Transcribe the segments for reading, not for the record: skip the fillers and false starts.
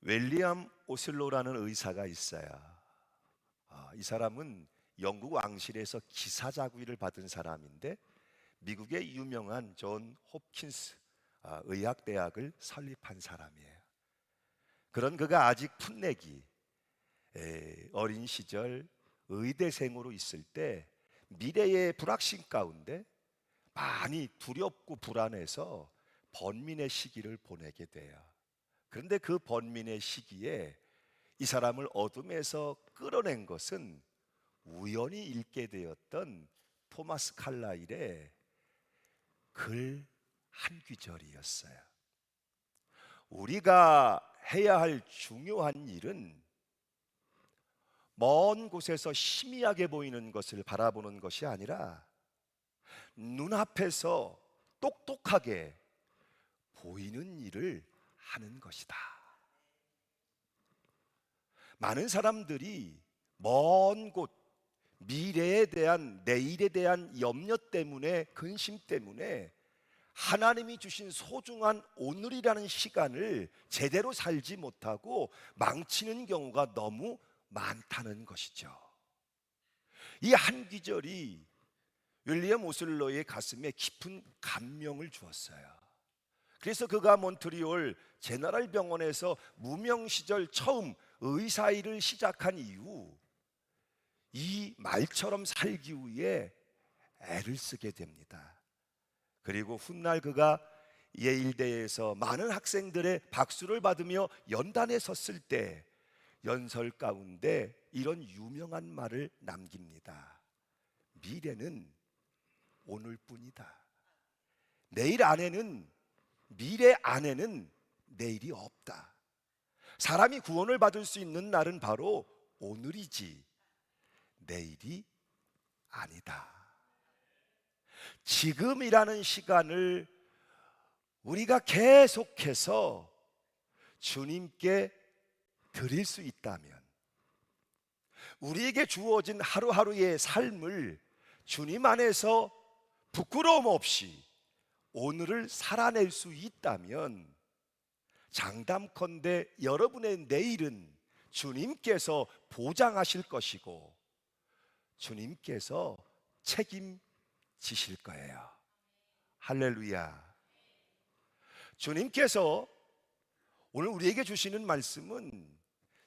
윌리엄 오슬로라는 의사가 있어요. 이 사람은 영국 왕실에서 기사자구위를 받은 사람인데 미국의 유명한 존 홉킨스 의학대학을 설립한 사람이에요. 그런 그가 아직 풋내기 어린 시절 의대생으로 있을 때 미래의 불확신 가운데 많이 두렵고 불안해서 번민의 시기를 보내게 돼요. 그런데 그 번민의 시기에 이 사람을 어둠에서 끌어낸 것은 우연히 읽게 되었던 토마스 칼라일의 글 한 구절이었어요. 우리가 해야 할 중요한 일은 먼 곳에서 희미하게 보이는 것을 바라보는 것이 아니라 눈앞에서 똑똑하게 보이는 일을 하는 것이다. 많은 사람들이 먼 곳, 미래에 대한, 내일에 대한 염려 때문에, 근심 때문에 하나님이 주신 소중한 오늘이라는 시간을 제대로 살지 못하고 망치는 경우가 너무 많다는 것이죠. 이 한 구절이 윌리엄 오슬로의 가슴에 깊은 감명을 주었어요. 그래서 그가 몬트리올 제너럴 병원에서 무명 시절 처음 의사 일을 시작한 이후 이 말처럼 살기 위해 애를 쓰게 됩니다. 그리고 훗날 그가 예일대에서 많은 학생들의 박수를 받으며 연단에 섰을 때 연설 가운데 이런 유명한 말을 남깁니다. 미래는 오늘뿐이다. 내일 안에는, 미래 안에는 내일이 없다. 사람이 구원을 받을 수 있는 날은 바로 오늘이지 내일이 아니다. 지금이라는 시간을 우리가 계속해서 주님께 드릴 수 있다면, 우리에게 주어진 하루하루의 삶을 주님 안에서 부끄러움 없이 오늘을 살아낼 수 있다면, 장담컨대 여러분의 내일은 주님께서 보장하실 것이고 주님께서 책임지실 거예요. 할렐루야. 주님께서 오늘 우리에게 주시는 말씀은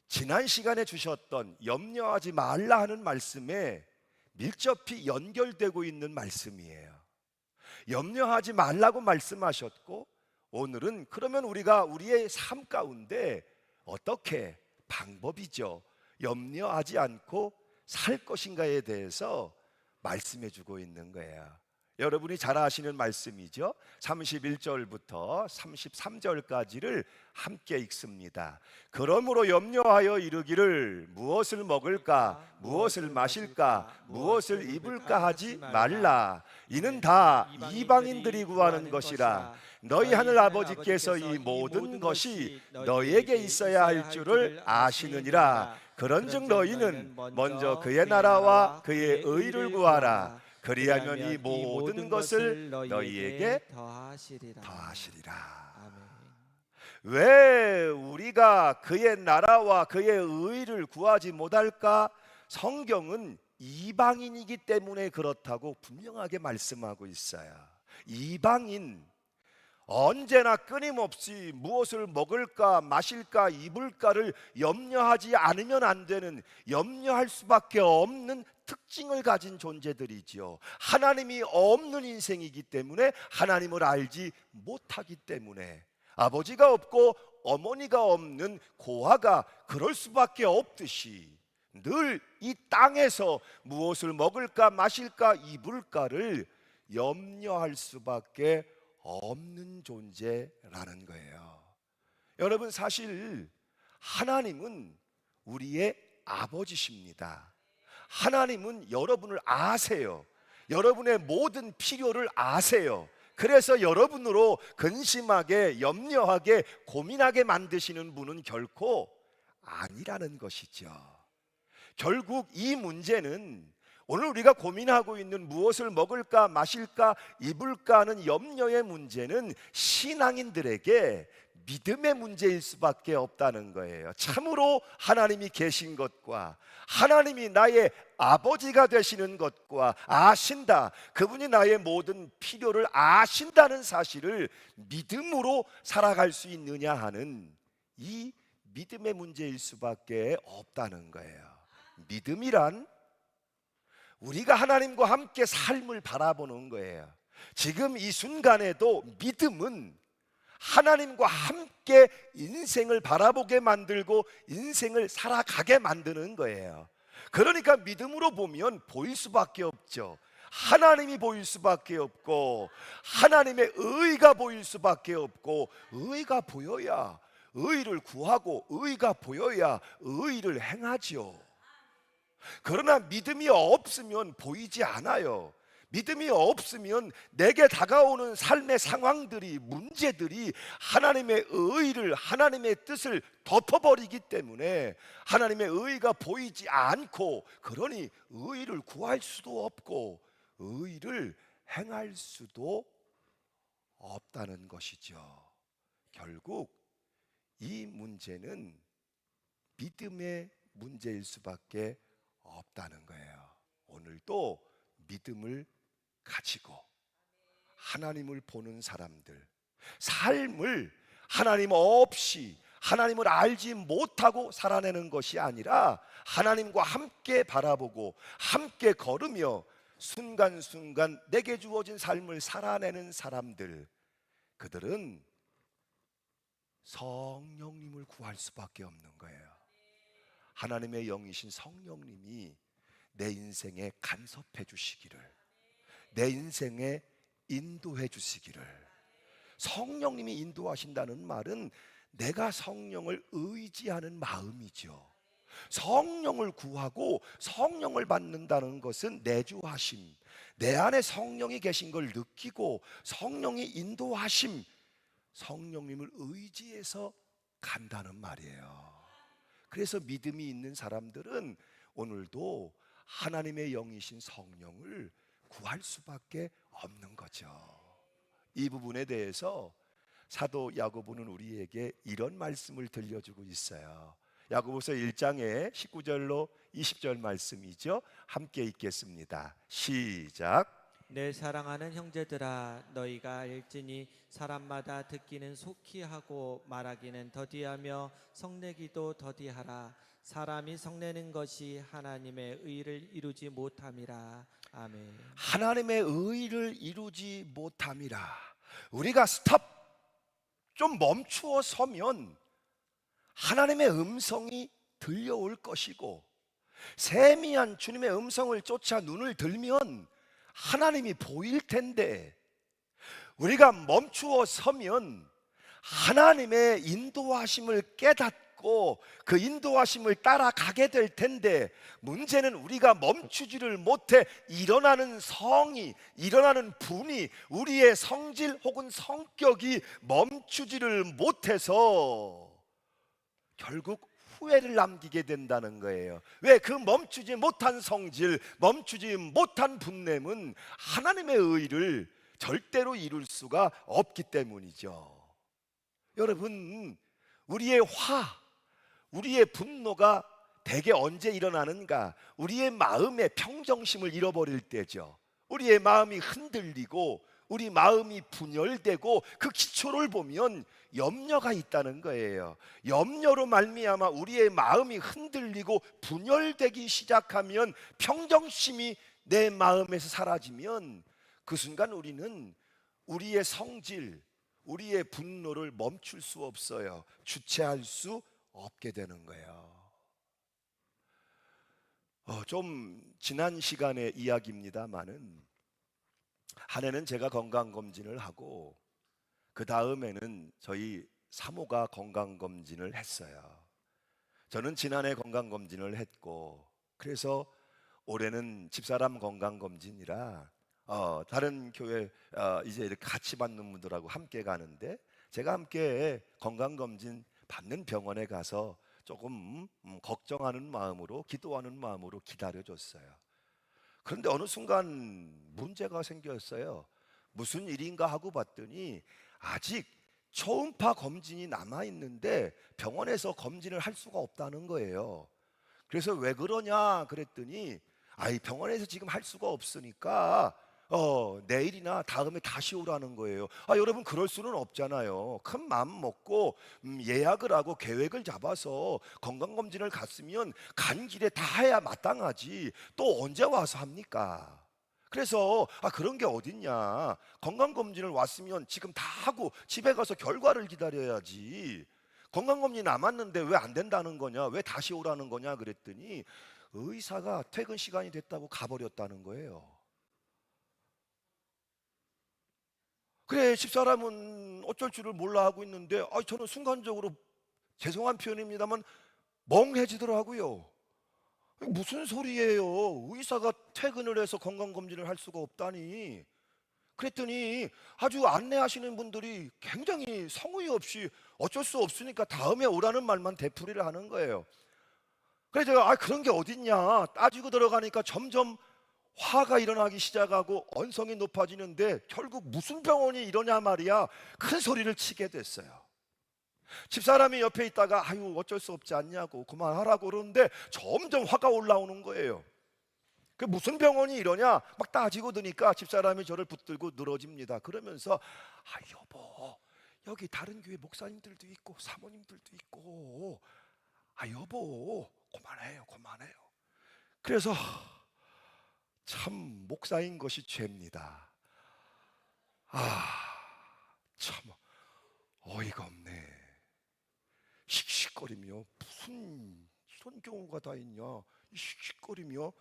지난 시간에 주셨던 염려하지 말라 하는 말씀에 밀접히 연결되고 있는 말씀이에요. 염려하지 말라고 말씀하셨고, 오늘은 그러면 우리가 우리의 삶 가운데 어떻게, 방법이죠, 염려하지 않고 살 것인가에 대해서 말씀해 주고 있는 거예요. 여러분이 잘 아시는 말씀이죠. 31절부터 33절까지를 함께 읽습니다. 그러므로 염려하여 이르기를 무엇을 먹을까, 무엇을 마실까, 무엇을 입을까 하지 말라. 이는 다 이방인들이 구하는 것이라. 너희 하늘 아버지께서 이 모든 것이 너희에게 있어야 할 줄을 아시느니라. 그런즉 너희는 먼저 그의 나라와 그의 의를 구하라. 그리하면 이 모든 것을 너희에게 더하시리라. 왜 우리가 그의 나라와 그의 의를 구하지 못할까? 성경은 이방인이기 때문에 그렇다고 분명하게 말씀하고 있어요. 이방인, 언제나 끊임없이 무엇을 먹을까, 마실까, 입을까를 염려하지 않으면 안 되는, 염려할 수밖에 없는 특징을 가진 존재들이지요. 하나님이 없는 인생이기 때문에, 하나님을 알지 못하기 때문에, 아버지가 없고 어머니가 없는 고아가 그럴 수밖에 없듯이 늘 이 땅에서 무엇을 먹을까, 마실까, 입을까를 염려할 수밖에 없는 존재라는 거예요. 여러분, 사실 하나님은 우리의 아버지십니다. 하나님은 여러분을 아세요. 여러분의 모든 필요를 아세요. 그래서 여러분으로 근심하게, 염려하게, 고민하게 만드시는 분은 결코 아니라는 것이죠. 결국 이 문제는 오늘 우리가 고민하고 있는 무엇을 먹을까, 마실까, 입을까 하는 염려의 문제는 신앙인들에게 믿음의 문제일 수밖에 없다는 거예요. 참으로 하나님이 계신 것과 하나님이 나의 아버지가 되시는 것과 아신다, 그분이 나의 모든 필요를 아신다는 사실을 믿음으로 살아갈 수 있느냐 하는 이 믿음의 문제일 수밖에 없다는 거예요. 믿음이란 우리가 하나님과 함께 삶을 바라보는 거예요. 지금 이 순간에도 믿음은 하나님과 함께 인생을 바라보게 만들고 인생을 살아가게 만드는 거예요. 그러니까 믿음으로 보면 보일 수밖에 없죠. 하나님이 보일 수밖에 없고 하나님의 의가 보일 수밖에 없고, 의가 보여야 의를 구하고 의가 보여야 의를 행하지요. 그러나 믿음이 없으면 보이지 않아요. 믿음이 없으면 내게 다가오는 삶의 상황들이, 문제들이 하나님의 의를, 하나님의 뜻을 덮어버리기 때문에 하나님의 의가 보이지 않고, 그러니 의를 구할 수도 없고 의를 행할 수도 없다는 것이죠. 결국 이 문제는 믿음의 문제일 수밖에 없다는 거예요. 오늘도 믿음을 가지고 하나님을 보는 사람들, 삶을 하나님 없이, 하나님을 알지 못하고 살아내는 것이 아니라 하나님과 함께 바라보고 함께 걸으며 순간순간 내게 주어진 삶을 살아내는 사람들, 그들은 성령님을 구할 수밖에 없는 거예요. 하나님의 영이신 성령님이 내 인생에 간섭해 주시기를, 내 인생에 인도해 주시기를. 성령님이 인도하신다는 말은 내가 성령을 의지하는 마음이죠. 성령을 구하고 성령을 받는다는 것은 내주하심, 내 안에 성령이 계신 걸 느끼고 성령이 인도하심, 성령님을 의지해서 간다는 말이에요. 그래서 믿음이 있는 사람들은 오늘도 하나님의 영이신 성령을 구할 수밖에 없는 거죠. 이 부분에 대해서 사도 야고보는 우리에게 이런 말씀을 들려주고 있어요. 야고보서 1장의 19절로 20절 말씀이죠. 함께 읽겠습니다. 시작. 내 사랑하는 형제들아, 너희가 알지니 사람마다 듣기는 속히 하고 말하기는 더디하며 성내기도 더디하라. 사람이 성내는 것이 하나님의 의를 이루지 못함이라. 아멘. 하나님의 의를 이루지 못함이라. 우리가 스톱, 좀 멈추어 서면 하나님의 음성이 들려올 것이고, 세미한 주님의 음성을 쫓아 눈을 들면 하나님이 보일 텐데, 우리가 멈추어 서면 하나님의 인도하심을 깨닫고 그 인도하심을 따라가게 될 텐데, 문제는 우리가 멈추지를 못해 일어나는 성이, 일어나는 분이, 우리의 성질 혹은 성격이 멈추지를 못해서 결국 후회를 남기게 된다는 거예요. 왜? 그 멈추지 못한 성질, 멈추지 못한 분냄은 하나님의 의를 절대로 이룰 수가 없기 때문이죠. 여러분, 우리의 우리의 분노가 대개 언제 일어나는가? 우리의 마음의 평정심을 잃어버릴 때죠. 우리의 마음이 흔들리고 우리 마음이 분열되고, 그 기초를 보면 염려가 있다는 거예요. 염려로 말미암아 우리의 마음이 흔들리고 분열되기 시작하면, 평정심이 내 마음에서 사라지면 그 순간 우리는 우리의 성질, 우리의 분노를 멈출 수 없어요. 주체할 수 없게 되는 거예요. 좀 지난 시간의 이야기입니다마는, 한 해는 제가 건강검진을 하고 그 다음에는 저희 사모가 건강검진을 했어요. 저는 지난해 건강검진을 했고, 그래서 올해는 집사람 건강검진이라 다른 교회 이제 이렇게 같이 받는 분들하고 함께 가는데, 제가 함께 건강검진 받는 병원에 가서 조금 걱정하는 마음으로, 기도하는 마음으로 기다려줬어요. 그런데 어느 순간 문제가 생겼어요. 무슨 일인가 하고 봤더니 아직 초음파 검진이 남아 있는데 병원에서 검진을 할 수가 없다는 거예요. 그래서 왜 그러냐 그랬더니 아이 병원에서 지금 할 수가 없으니까 내일이나 다음에 다시 오라는 거예요. 여러분 그럴 수는 없잖아요. 큰 마음 먹고 예약을 하고 계획을 잡아서 건강검진을 갔으면 간 길에 다 해야 마땅하지 또 언제 와서 합니까? 그래서 그런 게 어딨냐, 건강검진을 왔으면 지금 다 하고 집에 가서 결과를 기다려야지. 건강검진 남았는데 왜 안 된다는 거냐, 왜 다시 오라는 거냐 그랬더니 의사가 퇴근 시간이 됐다고 가버렸다는 거예요. 그래 집사람은 어쩔 줄을 몰라 하고 있는데 저는 순간적으로 죄송한 표현입니다만 멍해지더라고요. 무슨 소리예요? 의사가 퇴근을 해서 건강검진을 할 수가 없다니. 그랬더니 아주 안내하시는 분들이 굉장히 성의 없이 어쩔 수 없으니까 다음에 오라는 말만 되풀이를 하는 거예요. 그래서 제가 그런 게 어딨냐 따지고 들어가니까 점점 화가 일어나기 시작하고 언성이 높아지는데 결국 무슨 병원이 이러냐 말이야. 큰 소리를 치게 됐어요. 집사람이 옆에 있다가 어쩔 수 없지 않냐고 그만하라고 그러는데 점점 화가 올라오는 거예요. 그 무슨 병원이 이러냐 막 따지고 드니까 집사람이 저를 붙들고 늘어집니다. 그러면서 여보 여기 다른 교회 목사님들도 있고 사모님들도 있고 여보 그만해요 그만해요. 그래서 참 목사인 것이 죄입니다. 참 어이가 없네. 씩씩거리며 무슨 이런 경우가 다 있냐 씩씩거리며.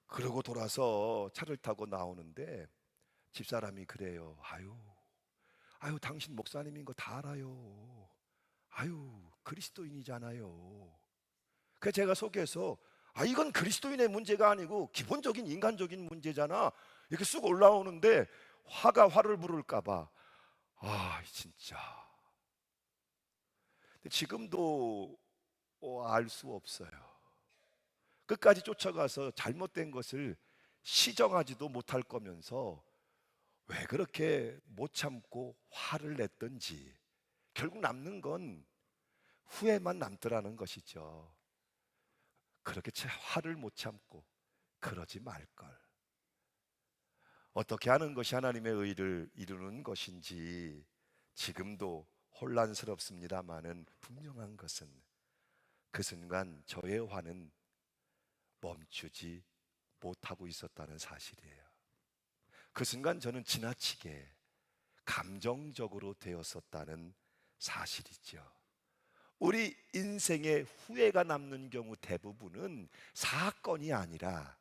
그러고 돌아서 차를 타고 나오는데 집사람이 그래요. 아유 당신 목사님인 거 다 알아요. 그리스도인이잖아요. 그래서 제가 속에서 이건 그리스도인의 문제가 아니고 기본적인 인간적인 문제잖아 이렇게 쑥 올라오는데 화를 부를까 봐 진짜 지금도 알 수 없어요. 끝까지 쫓아가서 잘못된 것을 시정하지도 못할 거면서 왜 그렇게 못 참고 화를 냈던지 결국 남는 건 후회만 남더라는 것이죠. 그렇게 화를 못 참고 그러지 말걸. 어떻게 하는 것이 하나님의 의를 이루는 것인지 지금도 혼란스럽습니다마는 분명한 것은 그 순간 저의 화는 멈추지 못하고 있었다는 사실이에요. 그 순간 저는 지나치게 감정적으로 되었었다는 사실이죠. 우리 인생에 후회가 남는 경우 대부분은 사건이 아니라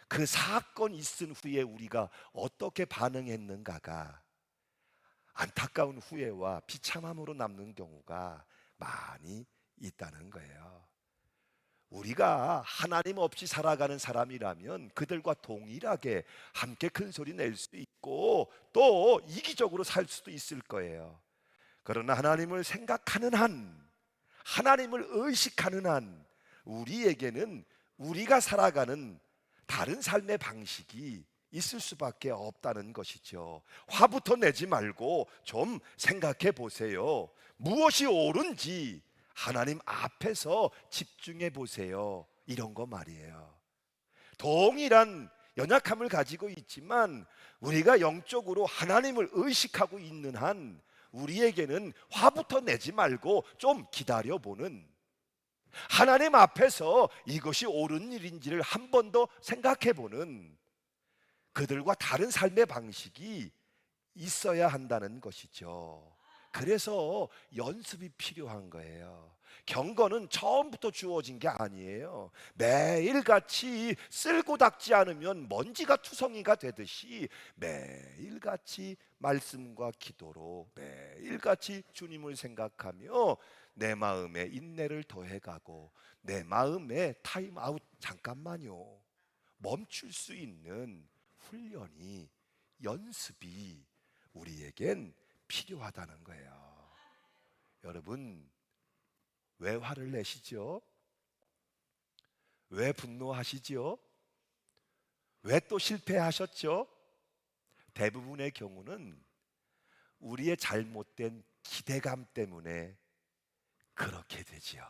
그 사건 있은 후에 우리가 어떻게 반응했는가가 안타까운 후회와 비참함으로 남는 경우가 많이 있다는 거예요. 우리가 하나님 없이 살아가는 사람이라면 그들과 동일하게 함께 큰 소리 낼 수 있고 또 이기적으로 살 수도 있을 거예요. 그러나 하나님을 생각하는 한, 하나님을 의식하는 한 우리에게는 우리가 살아가는 다른 삶의 방식이 있을 수밖에 없다는 것이죠. 화부터 내지 말고 좀 생각해 보세요. 무엇이 옳은지 하나님 앞에서 집중해 보세요. 이런 거 말이에요. 동일한 연약함을 가지고 있지만 우리가 영적으로 하나님을 의식하고 있는 한 우리에게는 화부터 내지 말고 좀 기다려보는, 하나님 앞에서 이것이 옳은 일인지를 한 번 더 생각해보는 그들과 다른 삶의 방식이 있어야 한다는 것이죠. 그래서 연습이 필요한 거예요. 경건은 처음부터 주어진 게 아니에요. 매일같이 쓸고 닦지 않으면 먼지가 투성이가 되듯이 매일같이 말씀과 기도로 매일같이 주님을 생각하며 내 마음에 인내를 더해가고 내 마음에 타임아웃 잠깐만요 멈출 수 있는 훈련이, 연습이 우리에겐 필요하다는 거예요. 여러분 왜 화를 내시죠? 왜 분노하시죠? 왜 또 실패하셨죠? 대부분의 경우는 우리의 잘못된 기대감 때문에 그렇게 되지요.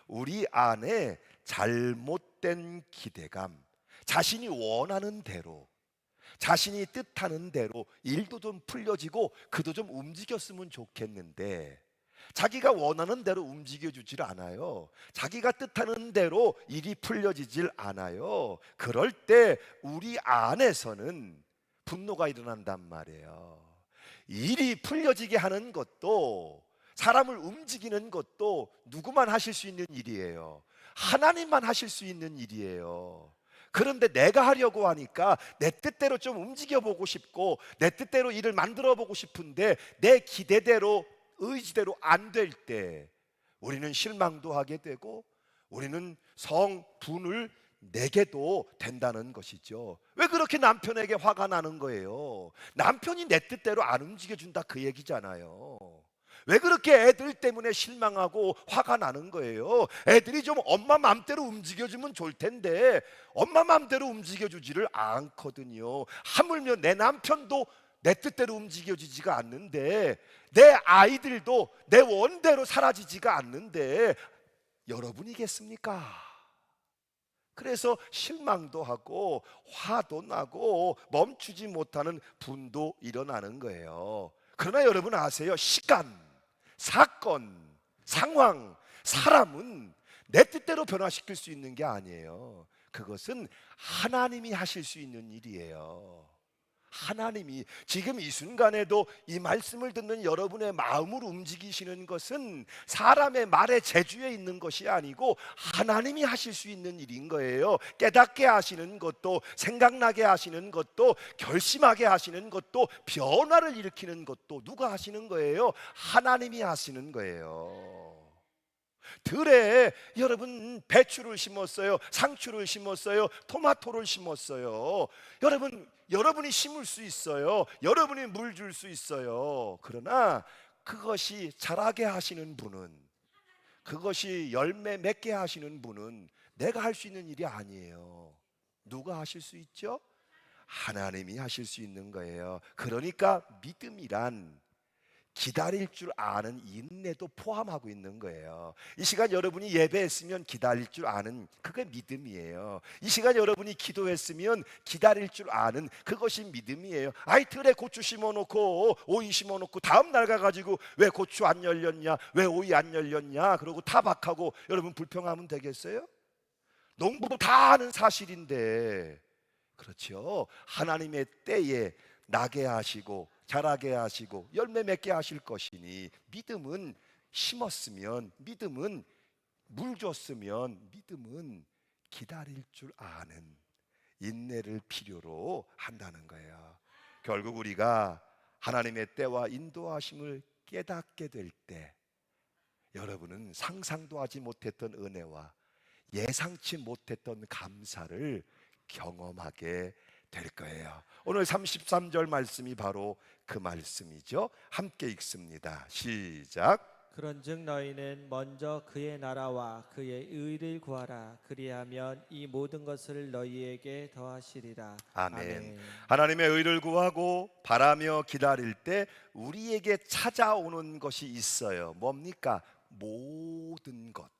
우리 안에 잘못된 기대감, 자신이 원하는 대로, 자신이 뜻하는 대로 일도 좀 풀려지고 그도 좀 움직였으면 좋겠는데 자기가 원하는 대로 움직여주질 않아요. 자기가 뜻하는 대로 일이 풀려지질 않아요. 그럴 때 우리 안에서는 분노가 일어난단 말이에요. 일이 풀려지게 하는 것도, 사람을 움직이는 것도 누구만 하실 수 있는 일이에요. 하나님만 하실 수 있는 일이에요. 그런데 내가 하려고 하니까 내 뜻대로 좀 움직여 보고 싶고 내 뜻대로 일을 만들어 보고 싶은데 내 기대대로, 의지대로 안 될 때 우리는 실망도 하게 되고 우리는 성분을 내게도 된다는 것이죠. 왜 그렇게 남편에게 화가 나는 거예요? 남편이 내 뜻대로 안 움직여준다 그 얘기잖아요. 왜 그렇게 애들 때문에 실망하고 화가 나는 거예요? 애들이 좀 엄마 맘대로 움직여주면 좋을 텐데 엄마 맘대로 움직여주지를 않거든요. 하물며 내 남편도 내 뜻대로 움직여지지가 않는데, 내 아이들도 내 원대로 사라지지가 않는데 여러분이겠습니까? 그래서 실망도 하고 화도 나고 멈추지 못하는 분도 일어나는 거예요. 그러나 여러분 아세요? 시간, 사건, 상황, 사람은 내 뜻대로 변화시킬 수 있는 게 아니에요. 그것은 하나님이 하실 수 있는 일이에요. 하나님이 지금 이 순간에도 이 말씀을 듣는 여러분의 마음을 움직이시는 것은 사람의 말의 재주에 있는 것이 아니고 하나님이 하실 수 있는 일인 거예요. 깨닫게 하시는 것도, 생각나게 하시는 것도, 결심하게 하시는 것도, 변화를 일으키는 것도 누가 하시는 거예요? 하나님이 하시는 거예요. 들에 여러분 배추를 심었어요, 상추를 심었어요, 토마토를 심었어요. 여러분이 심을 수 있어요. 여러분이 물 줄 수 있어요. 그러나 그것이 자라게 하시는 분은, 그것이 열매 맺게 하시는 분은 내가 할 수 있는 일이 아니에요. 누가 하실 수 있죠? 하나님이 하실 수 있는 거예요. 그러니까 믿음이란 기다릴 줄 아는 인내도 포함하고 있는 거예요. 이 시간 여러분이 예배했으면 기다릴 줄 아는, 그게 믿음이에요. 이 시간 여러분이 기도했으면 기다릴 줄 아는, 그것이 믿음이에요. 아이 틀에 고추 심어놓고 오이 심어놓고 다음 날 가가지고 왜 고추 안 열렸냐, 왜 오이 안 열렸냐 그러고 타박하고 여러분 불평하면 되겠어요? 농부도 다 아는 사실인데. 그렇죠. 하나님의 때에 나게 하시고 자라게 하시고 열매 맺게 하실 것이니, 믿음은 심었으면, 믿음은 물 줬으면, 믿음은 기다릴 줄 아는 인내를 필요로 한다는 거예요. 결국 우리가 하나님의 때와 인도하심을 깨닫게 될 때 여러분은 상상도 하지 못했던 은혜와 예상치 못했던 감사를 경험하게 될 거예요. 오늘 33절 말씀이 바로 그 말씀이죠. 함께 읽습니다. 시작. 그런즉 너희는 먼저 그의 나라와 그의 의를 구하라. 그리하면 이 모든 것을 너희에게 더하시리라. 아멘. 하나님의 의를 구하고 바라며 기다릴 때 우리에게 찾아오는 것이 있어요. 뭡니까? 모든 것.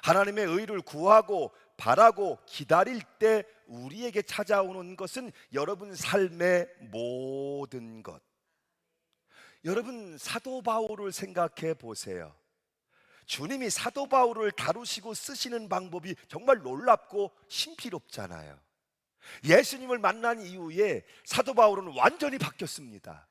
하나님의 의를 구하고 바라고 기다릴 때 우리에게 찾아오는 것은 여러분 삶의 모든 것. 여러분 사도 바울을 생각해 보세요. 주님이 사도 바울을 다루시고 쓰시는 방법이 정말 놀랍고 신비롭잖아요. 예수님을 만난 이후에 사도 바울은 완전히 바뀌었습니다.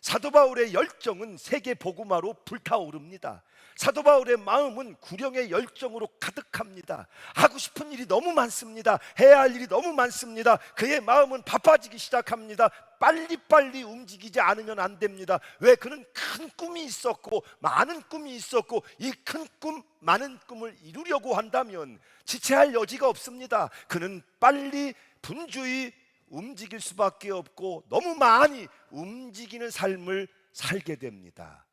사도 바울의 열정은 세계 복음화로 불타오릅니다. 사도 바울의 마음은 구령의 열정으로 가득합니다. 하고 싶은 일이 너무 많습니다. 해야 할 일이 너무 많습니다. 그의 마음은 바빠지기 시작합니다. 빨리빨리 움직이지 않으면 안 됩니다. 왜? 그는 큰 꿈이 있었고 많은 꿈이 있었고 이 큰 꿈, 많은 꿈을 이루려고 한다면 지체할 여지가 없습니다. 그는 빨리 분주히 움직일 수밖에 없고 너무 많이 움직이는 삶을 살게 됩니다.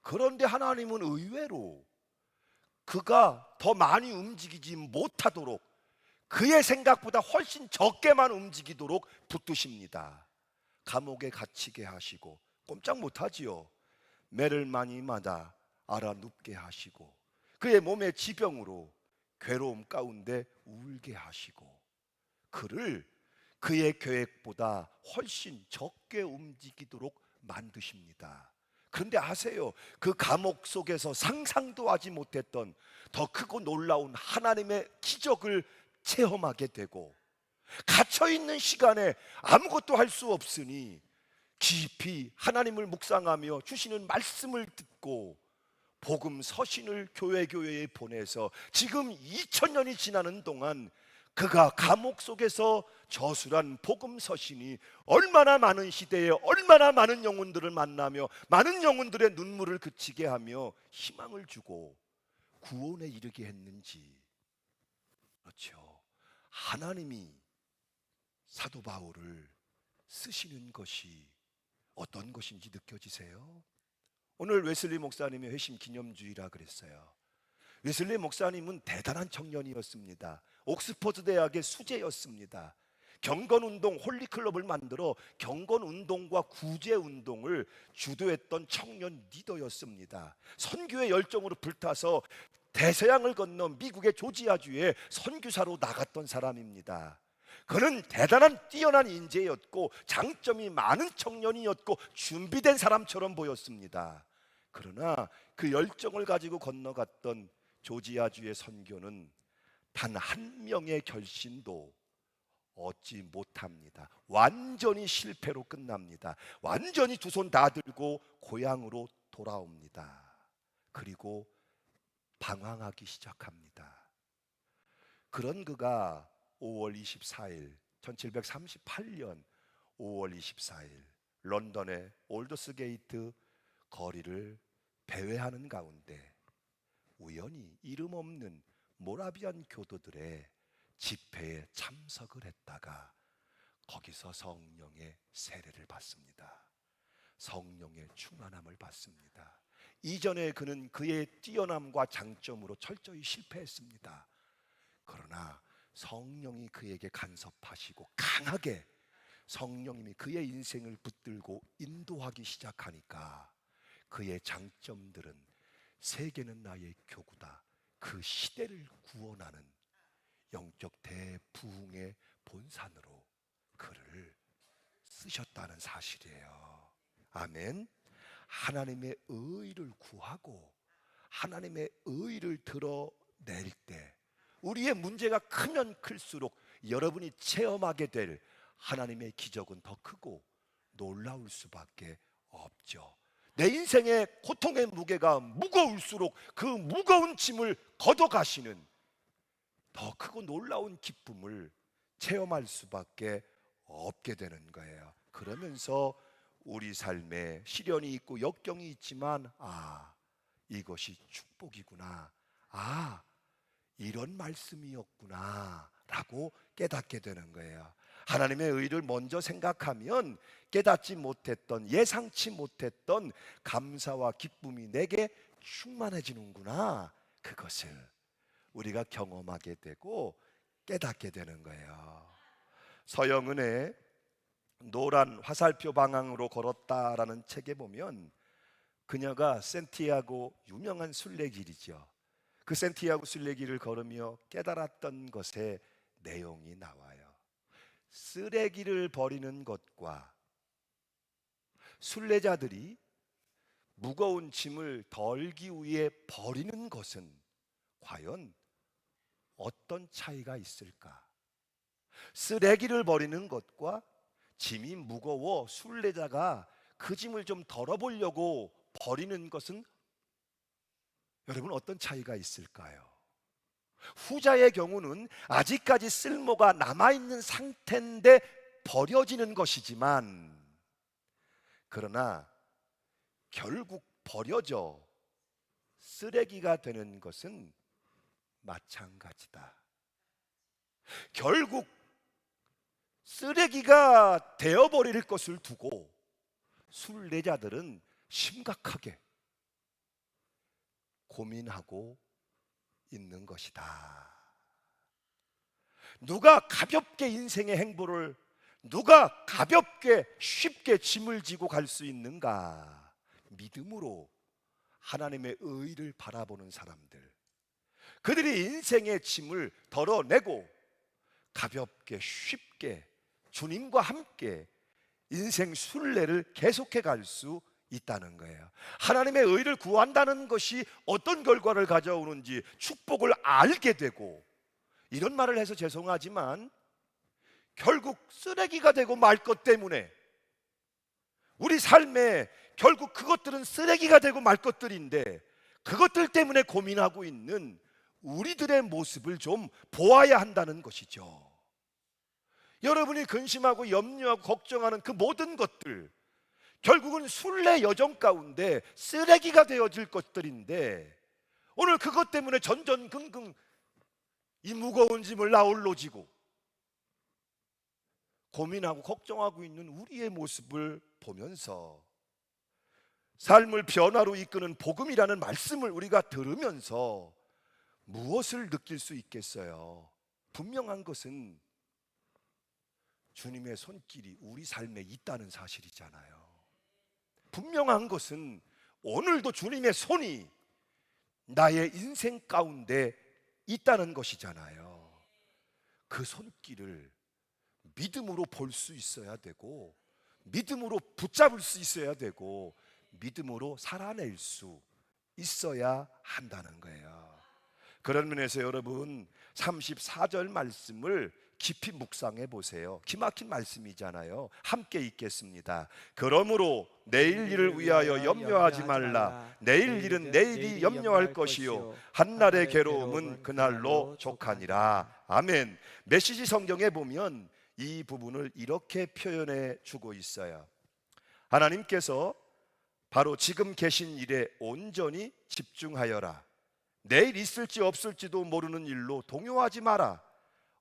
그런데 하나님은 의외로 그가 더 많이 움직이지 못하도록 그의 생각보다 훨씬 적게만 움직이도록 붙드십니다. 감옥에 갇히게 하시고 꼼짝 못하지요. 매를 많이 맞아 알아 눕게 하시고 그의 몸의 지병으로 괴로움 가운데 울게 하시고 그를 그의 계획보다 훨씬 적게 움직이도록 만드십니다. 그런데 아세요? 그 감옥 속에서 상상도 하지 못했던 더 크고 놀라운 하나님의 기적을 체험하게 되고 갇혀있는 시간에 아무것도 할 수 없으니 깊이 하나님을 묵상하며 주시는 말씀을 듣고 복음 서신을 교회에 보내서 지금 2000년이 지나는 동안 그가 감옥 속에서 저술한 복음 서신이 얼마나 많은 시대에 얼마나 많은 영혼들을 만나며 많은 영혼들의 눈물을 그치게 하며 희망을 주고 구원에 이르게 했는지. 그렇죠. 하나님이 사도 바울을 쓰시는 것이 어떤 것인지 느껴지세요? 오늘 웨슬리 목사님의 회심 기념주의라 그랬어요. 웨슬리 목사님은 대단한 청년이었습니다. 옥스퍼드 대학의 수재였습니다. 경건운동 홀리클럽을 만들어 경건운동과 구제운동을 주도했던 청년 리더였습니다. 선교의 열정으로 불타서 대서양을 건너 미국의 조지아주에 선교사로 나갔던 사람입니다. 그는 대단한 뛰어난 인재였고 장점이 많은 청년이었고 준비된 사람처럼 보였습니다. 그러나 그 열정을 가지고 건너갔던 조지아주의 선교는 단 한 명의 결신도 얻지 못합니다. 완전히 실패로 끝납니다. 완전히 두 손 다 들고 고향으로 돌아옵니다. 그리고 방황하기 시작합니다. 그런 그가 5월 24일 1738년 5월 24일 런던의 올더스 게이트 거리를 배회하는 가운데 우연히 이름 없는 모라비안 교도들의 집회에 참석을 했다가 거기서 성령의 세례를 받습니다. 성령의 충만함을 받습니다. 이전에 그는 그의 뛰어남과 장점으로 철저히 실패했습니다. 그러나 성령이 그에게 간섭하시고 강하게 성령님이 그의 인생을 붙들고 인도하기 시작하니까 그의 장점들은 세계는 나의 교구다, 그 시대를 구원하는 영적 대부흥의 본산으로 그를 쓰셨다는 사실이에요. 아멘. 하나님의 의를 구하고 하나님의 의를 드러낼 때 우리의 문제가 크면 클수록 여러분이 체험하게 될 하나님의 기적은 더 크고 놀라울 수밖에 없죠. 내 인생의 고통의 무게가 무거울수록 그 무거운 짐을 걷어가시는 더 크고 놀라운 기쁨을 체험할 수밖에 없게 되는 거예요. 그러면서 우리 삶에 시련이 있고 역경이 있지만 이것이 축복이구나, 이런 말씀이었구나 라고 깨닫게 되는 거예요. 하나님의 의를 먼저 생각하면 깨닫지 못했던, 예상치 못했던 감사와 기쁨이 내게 충만해지는구나, 그것을 우리가 경험하게 되고 깨닫게 되는 거예요. 서영은의 노란 화살표 방향으로 걸었다라는 책에 보면 그녀가 산티아고 유명한 순례길이죠. 그 산티아고 순례길을 걸으며 깨달았던 것의 내용이 나와요. 쓰레기를 버리는 것과 순례자들이 무거운 짐을 덜기 위해 버리는 것은 과연 어떤 차이가 있을까? 쓰레기를 버리는 것과 짐이 무거워 순례자가 그 짐을 좀 덜어보려고 버리는 것은 여러분 어떤 차이가 있을까요? 후자의 경우는 아직까지 쓸모가 남아있는 상태인데 버려지는 것이지만 그러나 결국 버려져 쓰레기가 되는 것은 마찬가지다. 결국 쓰레기가 되어버릴 것을 두고 순례자들은 심각하게 고민하고 있는 것이다. 누가 가볍게 인생의 행보를 누가 가볍게 쉽게 짐을 지고 갈 수 있는가? 믿음으로 하나님의 의를 바라보는 사람들, 그들이 인생의 짐을 덜어내고 가볍게 쉽게 주님과 함께 인생 순례를 계속해 갈 수 있다는 거예요. 하나님의 의를 구한다는 것이 어떤 결과를 가져오는지 축복을 알게 되고, 이런 말을 해서 죄송하지만 결국 쓰레기가 되고 말 것 때문에, 우리 삶에 결국 그것들은 쓰레기가 되고 말 것들인데, 그것들 때문에 고민하고 있는 우리들의 모습을 좀 보아야 한다는 것이죠. 여러분이 근심하고 염려하고 걱정하는 그 모든 것들, 결국은 순례 여정 가운데 쓰레기가 되어질 것들인데, 오늘 그것 때문에 전전긍긍 이 무거운 짐을 나홀로 지고 고민하고 걱정하고 있는 우리의 모습을 보면서, 삶을 변화로 이끄는 복음이라는 말씀을 우리가 들으면서 무엇을 느낄 수 있겠어요? 분명한 것은 주님의 손길이 우리 삶에 있다는 사실이잖아요. 분명한 것은 오늘도 주님의 손이 나의 인생 가운데 있다는 것이잖아요. 그 손길을 믿음으로 볼 수 있어야 되고, 믿음으로 붙잡을 수 있어야 되고, 믿음으로 살아낼 수 있어야 한다는 거예요. 그런 면에서 여러분 34절 말씀을 깊이 묵상해 보세요. 기막힌 말씀이잖아요. 함께 읽겠습니다. 그러므로 내일 일을 위하여 염려하지 말라. 내일 일은 내일이 염려할 것이요 한날의 괴로움은 그날로 족하니라. 아멘. 메시지 성경에 보면 이 부분을 이렇게 표현해 주고 있어요. 하나님께서 바로 지금 계신 일에 온전히 집중하여라. 내일 있을지 없을지도 모르는 일로 동요하지 마라.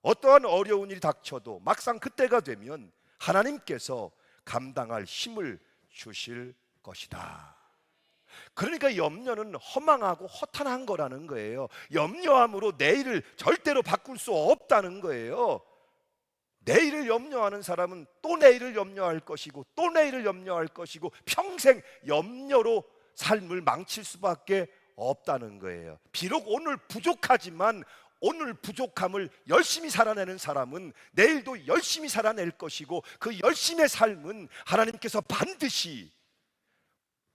어떠한 어려운 일이 닥쳐도 막상 그때가 되면 하나님께서 감당할 힘을 주실 것이다. 그러니까 염려는 허망하고 허탄한 거라는 거예요. 염려함으로 내일을 절대로 바꿀 수 없다는 거예요. 내일을 염려하는 사람은 또 내일을 염려할 것이고, 또 내일을 염려할 것이고, 평생 염려로 삶을 망칠 수밖에 없다는 거예요. 비록 오늘 부족하지만 오늘 부족함을 열심히 살아내는 사람은 내일도 열심히 살아낼 것이고, 그 열심의 삶은 하나님께서 반드시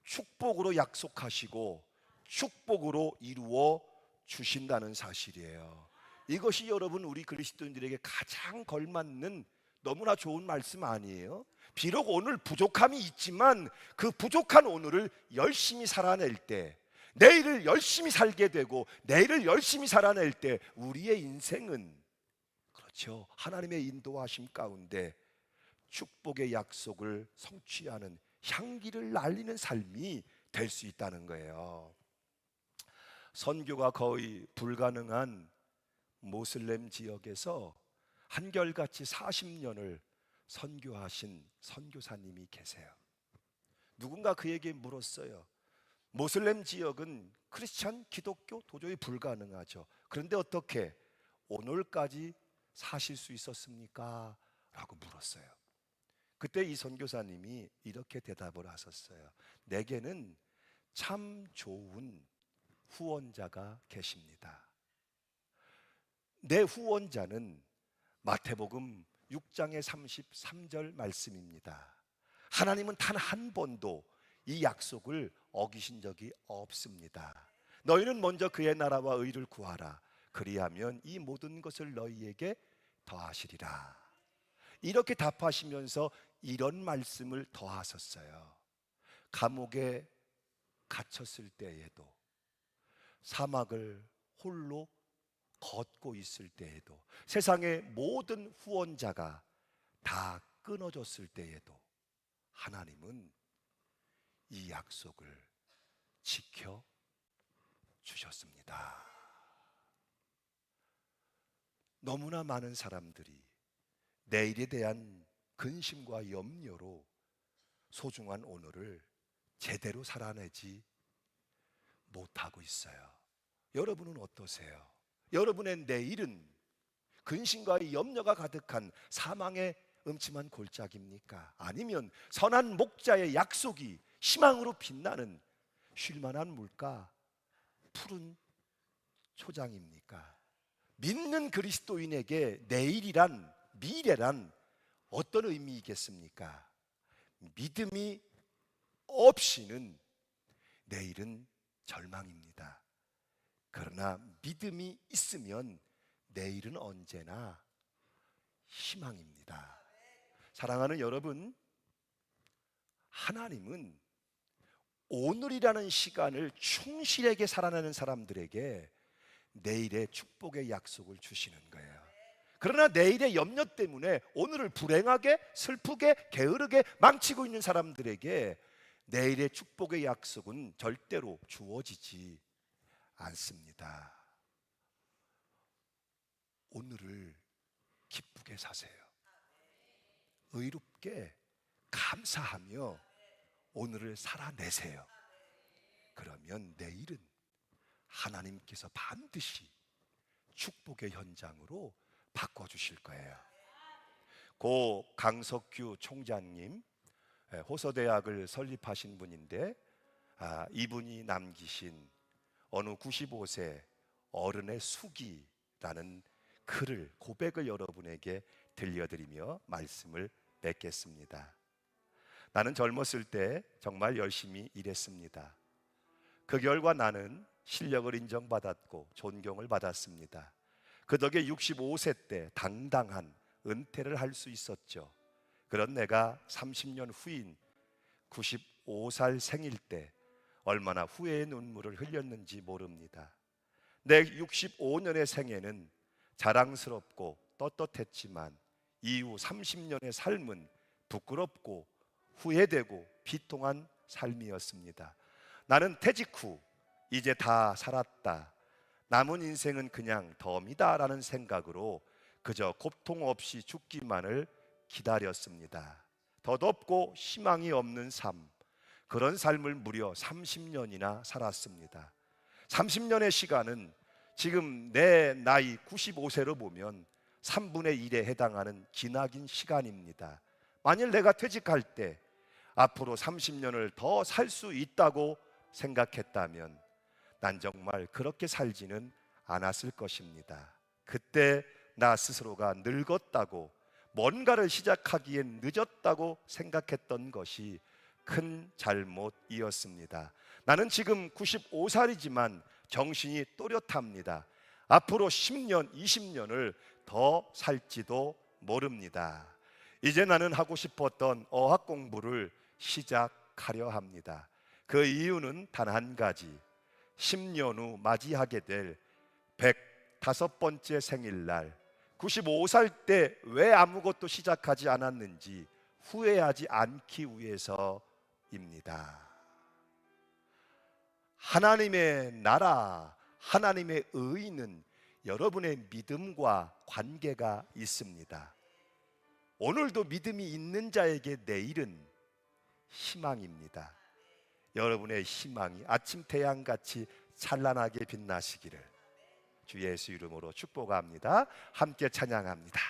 축복으로 약속하시고 축복으로 이루어 주신다는 사실이에요. 이것이 여러분 우리 그리스도인들에게 가장 걸맞는 너무나 좋은 말씀 아니에요? 비록 오늘 부족함이 있지만 그 부족한 오늘을 열심히 살아낼 때, 내일을 열심히 살게 되고 내일을 열심히 살아낼 때 우리의 인생은, 그렇죠, 하나님의 인도하심 가운데 축복의 약속을 성취하는 향기를 날리는 삶이 될 수 있다는 거예요. 선교가 거의 불가능한 모슬렘 지역에서 한결같이 40년을 선교하신 선교사님이 계세요. 누군가 그에게 물었어요. 모슬렘 지역은 크리스찬 기독교 도저히 불가능하죠. 그런데 어떻게 오늘까지 사실 수 있었습니까? 라고 물었어요. 그때 이 선교사님이 이렇게 대답을 하셨어요. 내게는 참 좋은 후원자가 계십니다. 내 후원자는 마태복음 6장의 33절 말씀입니다. 하나님은 단 한 번도 이 약속을 어기신 적이 없습니다. 너희는 먼저 그의 나라와 의를 구하라. 그리하면 이 모든 것을 너희에게 더하시리라. 이렇게 답하시면서 이런 말씀을 더하셨어요. 감옥에 갇혔을 때에도, 사막을 홀로 걷고 있을 때에도, 세상의 모든 후원자가 다 끊어졌을 때에도 하나님은 이 약속을 지켜 주셨습니다. 너무나 많은 사람들이 내일에 대한 근심과 염려로 소중한 오늘을 제대로 살아내지 못하고 있어요. 여러분은 어떠세요? 여러분의 내일은 근심과 염려가 가득한 사망의 음침한 골짜기입니까? 아니면 선한 목자의 약속이 희망으로 빛나는 쉴만한 물가, 푸른 초장입니까? 믿는 그리스도인에게 내일이란, 미래란 어떤 의미이겠습니까? 믿음이 없이는 내일은 절망입니다. 그러나 믿음이 있으면 내일은 언제나 희망입니다. 사랑하는 여러분, 하나님은 오늘이라는 시간을 충실하게 살아내는 사람들에게 내일의 축복의 약속을 주시는 거예요. 그러나 내일의 염려 때문에 오늘을 불행하게, 슬프게, 게으르게 망치고 있는 사람들에게 내일의 축복의 약속은 절대로 주어지지 않습니다. 오늘을 기쁘게 사세요. 의롭게 감사하며 오늘을 살아내세요. 그러면 내일은 하나님께서 반드시 축복의 현장으로 바꿔주실 거예요. 고 강석규 총장님, 호서대학을 설립하신 분인데, 이분이 남기신 어느 95세 어른의 수기라는 글을, 고백을 여러분에게 들려드리며 말씀을 맺겠습니다. 나는 젊었을 때 정말 열심히 일했습니다. 그 결과 나는 실력을 인정받았고 존경을 받았습니다. 그 덕에 65세 때 당당한 은퇴를 할 수 있었죠. 그런 내가 30년 후인 95살 생일 때 얼마나 후회의 눈물을 흘렸는지 모릅니다. 내 65년의 생애는 자랑스럽고 떳떳했지만 이후 30년의 삶은 부끄럽고 후회되고 비통한 삶이었습니다. 나는 퇴직 후 이제 다 살았다, 남은 인생은 그냥 덤이다 라는 생각으로 그저 고통 없이 죽기만을 기다렸습니다. 덧없고 희망이 없는 삶, 그런 삶을 무려 30년이나 살았습니다. 30년의 시간은 지금 내 나이 95세로 보면 3분의 1에 해당하는 기나긴 시간입니다. 만일 내가 퇴직할 때 앞으로 30년을 더 살 수 있다고 생각했다면 난 정말 그렇게 살지는 않았을 것입니다. 그때 나 스스로가 늙었다고, 뭔가를 시작하기엔 늦었다고 생각했던 것이 큰 잘못이었습니다. 나는 지금 95살이지만 정신이 또렷합니다. 앞으로 10년, 20년을 더 살지도 모릅니다. 이제 나는 하고 싶었던 어학 공부를 시작하려 합니다. 그 이유는 단 한 가지, 10년 후 맞이하게 될 105번째 생일날 95살 때 왜 아무것도 시작하지 않았는지 후회하지 않기 위해서입니다. 하나님의 나라, 하나님의 의는 여러분의 믿음과 관계가 있습니다. 오늘도 믿음이 있는 자에게 내일은 희망입니다. 여러분의 희망이 아침 태양같이 찬란하게 빛나시기를 주 예수 이름으로 축복합니다. 함께 찬양합니다.